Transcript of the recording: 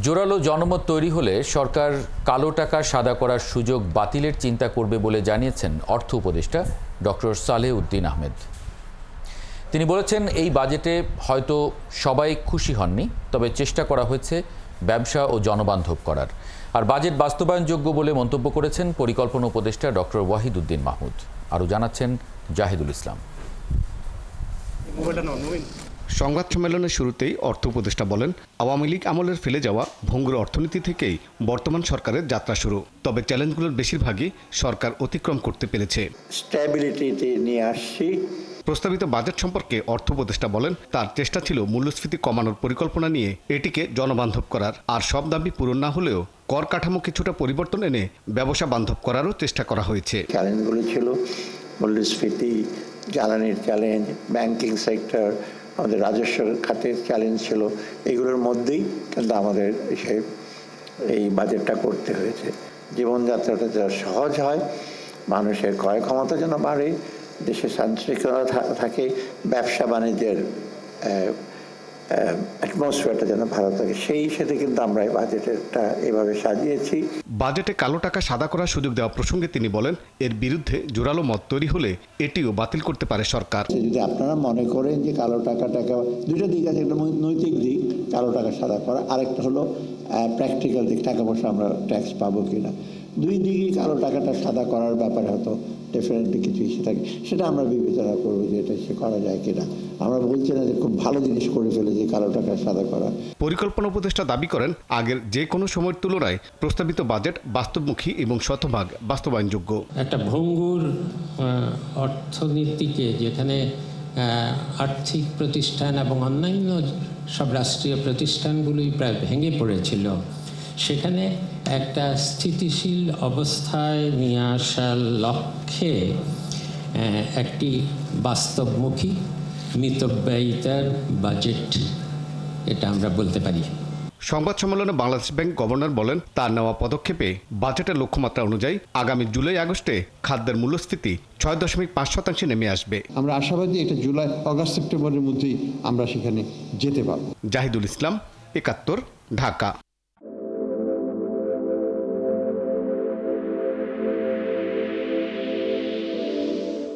জোরালো জনমত তৈরি হলে সরকার কালো টাকা সাদা করার সুযোগ বাতিলের চিন্তা করবে বলে জানিয়েছেন অর্থ উপদেষ্টা ডক্টর সালেহ উদ্দিন আহমেদ। তিনি বলেছেন, এই বাজেটে হয়তো সবাই খুশি হননি, তবে চেষ্টা করা হয়েছে ব্যবসা ও জনবান্ধব করার। আর বাজেট বাস্তবায়নযোগ্য বলে মন্তব্য করেছেন পরিকল্পনা উপদেষ্টা ডক্টর ওয়াহিদ উদ্দিন মাহমুদ। আরও জানাচ্ছেন জাহিদুল ইসলাম। সংবাদ সম্মেলনের শুরুতেই অর্থ উপদেষ্টা বলেন, আওয়ামী লীগ আমলের ফেলে যাওয়া ভঙ্গুর অর্থনীতি থেকেই বর্তমান সরকারের যাত্রা শুরু। তবে চ্যালেঞ্জগুলোর বেশিরভাগই সরকার অতিক্রম করতে পেরেছে। স্ট্যাবিলিটি নিয়ে আসছি। প্রস্তাবিত বাজেট সম্পর্কে অর্থ উপদেষ্টা বলেন, তার চেষ্টা ছিল মূল্যস্ফীতি কমানোর পরিকল্পনা নিয়ে এটিকে জনবান্ধব করার। আর সব দাবি পূরণ না হলেও কর কাঠামো কিছুটা পরিবর্তন এনে ব্যবসা বান্ধব করারও চেষ্টা করা হয়েছে। চ্যালেঞ্জগুলো ছিল মূল্যস্ফীতি, জ্বালানির চ্যালেঞ্জ, ব্যাংকিং সেক্টর, আমাদের রাজস্ব খাতের চ্যালেঞ্জ ছিল। এগুলোর মধ্যেই কিন্তু আমাদের এই বাজেটটা করতে হয়েছে। জীবনযাত্রাটা যেন সহজ হয়, মানুষের ক্রয় ক্ষমতা যেন বাড়ে, দেশে শান্তিশৃঙ্খলা থাকে, ব্যবসা বাণিজ্যের অ্যাটমসফিয়ারটা যেন ভালো থাকে, সেই সাথে কিন্তু আমরা এই বাজেটটা এভাবে সাজিয়েছি। বাজেটে কালো টাকা সাদা করার সুযোগ দেওয়া প্রসঙ্গে তিনি বলেন, এর বিরুদ্ধে জোরালো মত তৈরি হলে এটিও বাতিল করতে পারে সরকার। যদি আপনারা মনে করেন যে কালো টাকাটাকে, দুইটা দিক আছে, একটা নৈতিক দিক কালো টাকা সাদা করা, আরেকটা হলো প্র্যাকটিক্যাল দিক, টাকা পয়সা আমরা ট্যাক্স পাবো কিনা। দুই দিকই কালো টাকাটা সাদা করার ব্যাপারে হয়তো ডেফিনেটলি কিছু ইস্যু থাকে, সেটা আমরা বিবেচনা করবো যে এটা সে করা যায় কিনা। আমরা বলছি না যে খুব ভালো জিনিস করে ফেলে যে কালো টাকা সাদা করা। পরিকল্পনা উপদেষ্টা দাবি করেন, আগের যে কোনো সময়ের তুলনায় প্রস্তাবিত বাজেট বাস্তবমুখী এবং শতভাগ বাস্তবায়নযোগ্য। একটা ভঙ্গুর অর্থনীতিকে, যেখানে আর্থিক প্রতিষ্ঠান এবং অন্যান্য সব রাষ্ট্রীয় প্রতিষ্ঠানগুলোই প্রায় ভেঙে পড়েছিল, সেখানে একটা স্থিতিশীল অবস্থায় নিয়ে আসার লক্ষ্যে একটি বাস্তবমুখী মিতব্যয়িতার বাজেট, এটা আমরা বলতে পারি। সংবাদ সম্মেলনে বাংলাদেশ ব্যাংক গভর্নর বলেন, তার নেওয়া পদক্ষেপে বাজেটের লক্ষ্যমাত্রা অনুযায়ী আগামী জুলাই আগস্টে খাদ্যের মূল্যস্ফীতি 6.5% নেমে আসবে। আমরা আশাবাদী এটা জুলাই, অগাস্ট, সেপ্টেম্বরের মধ্যেই আমরা সেখানে যেতে পারব। জাহিদুল ইসলাম, ৭১, ঢাকা।